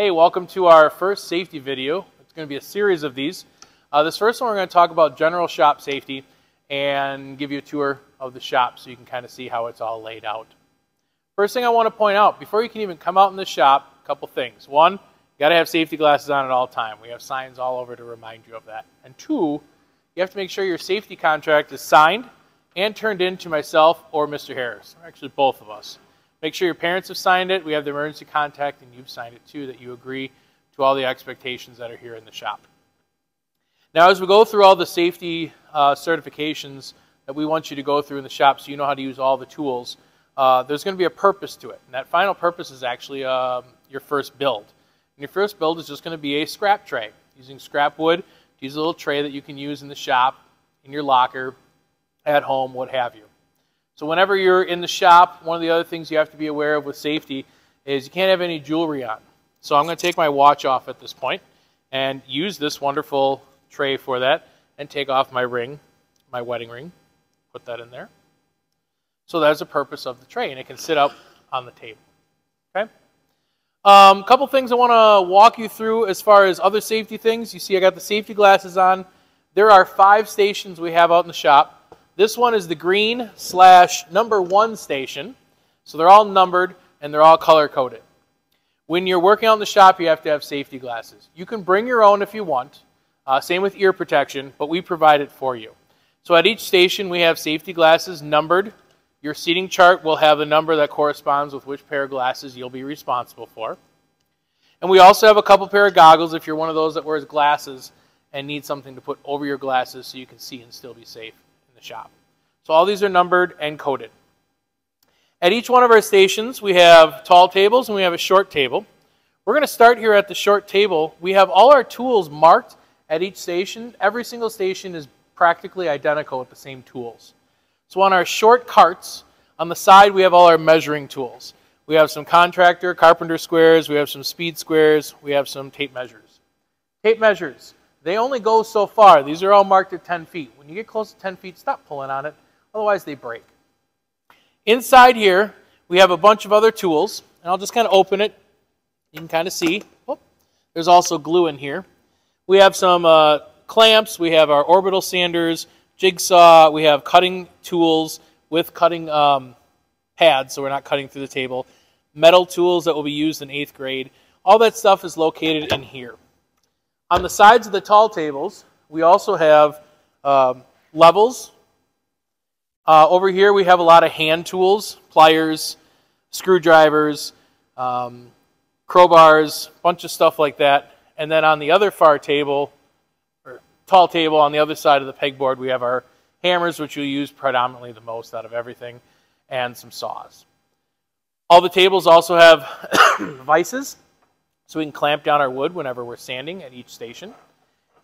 Hey, welcome to our first safety video. It's going to be a series of these. This first one we're going to talk about general shop safety and give you a tour of the shop so you can kind of see how it's all laid out. First thing I want to point out, before you can even come out in the shop, a couple things. One, you got to have safety glasses on at all time. We have signs all over to remind you of that. And two, you have to make sure your safety contract is signed and turned in to myself or Mr. Harris, or actually both of us. Make sure your parents have signed it, we have the emergency contact, and you've signed it too, that you agree to all the expectations that are here in the shop. Now as we go through all the safety certifications that we want you to go through in the shop so you know how to use all the tools, there's going to be a purpose to it. And that final purpose is actually your first build. And your first build is just going to be a scrap tray. Using scrap wood, use a little tray that you can use in the shop, in your locker, at home, what have you. So whenever you're in the shop, one of the other things you have to be aware of with safety is you can't have any jewelry on. So I'm going to take my watch off at this point and use this wonderful tray for that and take off my ring, my wedding ring, put that in there. So that's the purpose of the tray, and it can sit up on the table. Okay? A couple things I want to walk you through as far as other safety things. You see I got the safety glasses on. There are 5 stations we have out in the shop. This one is the green / number 1 station. So they're all numbered and they're all color coded. When you're working out in the shop, you have to have safety glasses. You can bring your own if you want. Same with ear protection, but we provide it for you. So at each station we have safety glasses numbered. Your seating chart will have a number that corresponds with which pair of glasses you'll be responsible for. And we also have a couple pair of goggles if you're one of those that wears glasses and need something to put over your glasses so you can see and still be safe in the shop. So all these are numbered and coded. At each one of our stations we have tall tables and we have a short table. We're going to start here at the short table. We have all our tools marked at each station. Every single station is practically identical with the same tools. So on our short carts, on the side we have all our measuring tools. We have some contractor, carpenter squares, we have some speed squares, we have some tape measures. Tape measures, they only go so far. These are all marked at 10 feet. When you get close to 10 feet, stop pulling on it, otherwise they break. Inside here, we have a bunch of other tools, and I'll just kind of open it. You can kind of see. Oh, there's also glue in here. We have some clamps, we have our orbital sanders, jigsaw, we have cutting tools with cutting pads, so we're not cutting through the table. Metal tools that will be used in 8th grade. All that stuff is located in here. On the sides of the tall tables, we also have levels. Over here we have a lot of hand tools, pliers, screwdrivers, crowbars, a bunch of stuff like that. And then on the other far table, or tall table on the other side of the pegboard, we have our hammers, which you'll use predominantly the most out of everything, and some saws. All the tables also have vices, so we can clamp down our wood whenever we're sanding at each station.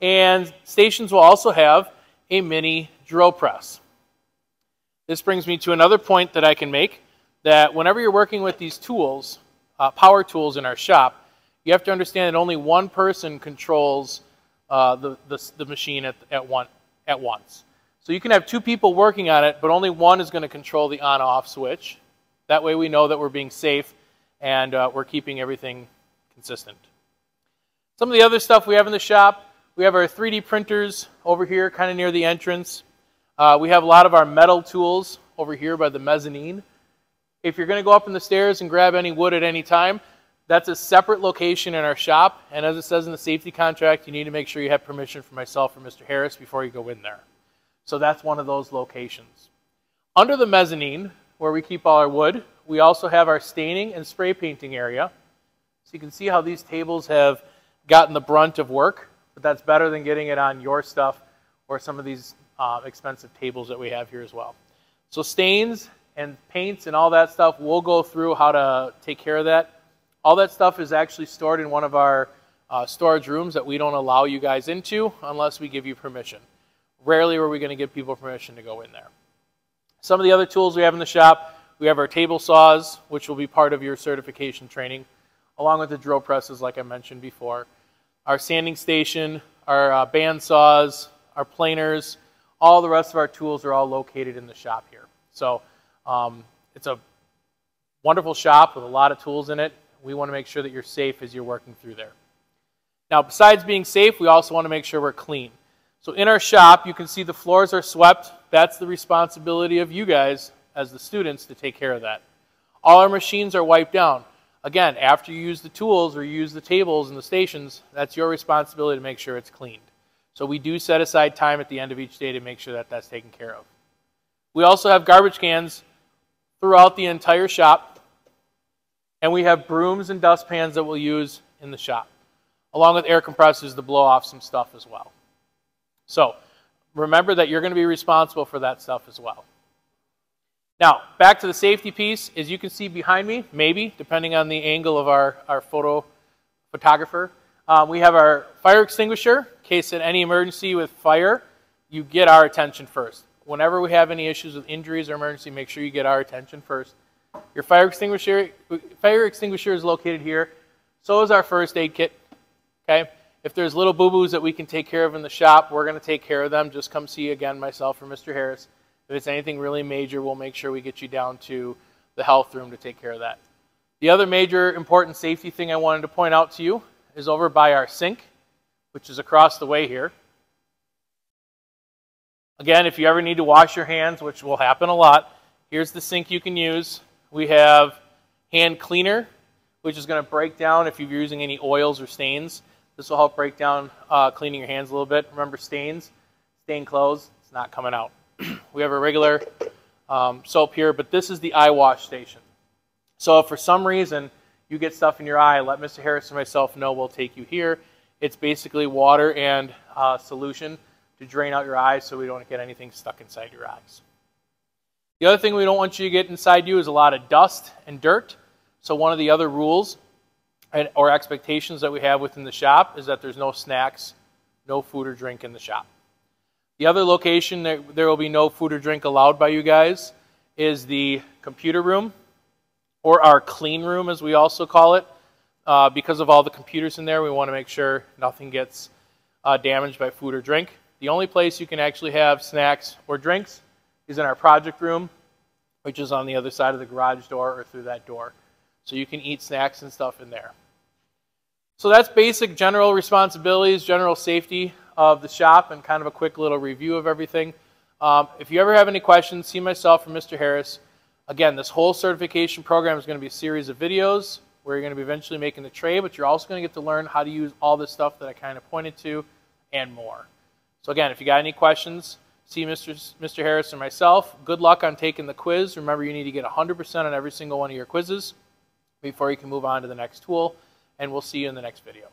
And stations will also have a mini drill press. This brings me to another point that I can make, that whenever you're working with these tools, power tools in our shop, you have to understand that only one person controls the machine at once. So you can have 2 people working on it, but only one is going to control the on-off switch. That way we know that we're being safe and we're keeping everything consistent. Some of the other stuff we have in the shop, we have our 3D printers over here kind of near the entrance. We have a lot of our metal tools over here by the mezzanine. If you're going to go up in the stairs and grab any wood at any time, that's a separate location in our shop, and as it says in the safety contract, you need to make sure you have permission from myself or Mr. Harris before you go in there. So that's one of those locations. Under the mezzanine, where we keep all our wood, we also have our staining and spray painting area. So you can see how these tables have gotten the brunt of work, but that's better than getting it on your stuff or some of these expensive tables that we have here as well. So stains and paints and all that stuff, we'll go through how to take care of that. All that stuff is actually stored in one of our storage rooms that we don't allow you guys into unless we give you permission. Rarely are we going to give people permission to go in there. Some of the other tools we have in the shop, we have our table saws, which will be part of your certification training, along with the drill presses like I mentioned before. Our sanding station, our band saws, our planers, all the rest of our tools are all located in the shop here. So it's a wonderful shop with a lot of tools in it. We want to make sure that you're safe as you're working through there. Now, besides being safe, we also want to make sure we're clean. So in our shop, you can see the floors are swept. That's the responsibility of you guys as the students to take care of that. All our machines are wiped down. Again, after you use the tools or you use the tables and the stations, that's your responsibility to make sure it's cleaned. So we do set aside time at the end of each day to make sure that that's taken care of. We also have garbage cans throughout the entire shop, and we have brooms and dustpans that we'll use in the shop, along with air compressors to blow off some stuff as well. So remember that you're going to be responsible for that stuff as well. Now, back to the safety piece. As you can see behind me, maybe, depending on the angle of our photographer, we have our fire extinguisher. In case of any emergency with fire, you get our attention first. Whenever we have any issues with injuries or emergency, make sure you get our attention first. Your fire extinguisher is located here. So is our first aid kit. Okay? If there's little boo-boos that we can take care of in the shop, we're going to take care of them. Just come see, again, myself or Mr. Harris. If it's anything really major, we'll make sure we get you down to the health room to take care of that. The other major important safety thing I wanted to point out to you is over by our sink, which is across the way here. Again, if you ever need to wash your hands, which will happen a lot, here's the sink you can use. We have hand cleaner, which is going to break down if you're using any oils or stains. This will help break down cleaning your hands a little bit. Remember, stained clothes, it's not coming out. We have a regular soap here, but this is the eye wash station. So if for some reason you get stuff in your eye, let Mr. Harris and myself know. We'll take you here. It's basically water and solution to drain out your eyes so we don't get anything stuck inside your eyes. The other thing we don't want you to get inside you is a lot of dust and dirt. So one of the other rules or expectations that we have within the shop is that there's no snacks, no food or drink in the shop. The other location that there will be no food or drink allowed by you guys is the computer room, or our clean room as we also call it. Because of all the computers in there, we want to make sure nothing gets damaged by food or drink. The only place you can actually have snacks or drinks is in our project room, which is on the other side of the garage door or through that door. So you can eat snacks and stuff in there. So that's basic general responsibilities, general safety of the shop, and kind of a quick little review of everything. If you ever have any questions, see myself or Mr. Harris. Again, this whole certification program is going to be a series of videos where you're going to be eventually making the tray, but you're also going to get to learn how to use all this stuff that I kind of pointed to and more. So again, if you got any questions, see Mr. Harris or myself. Good luck on taking the quiz. Remember, you need to get 100% on every single one of your quizzes before you can move on to the next tool, and we'll see you in the next video.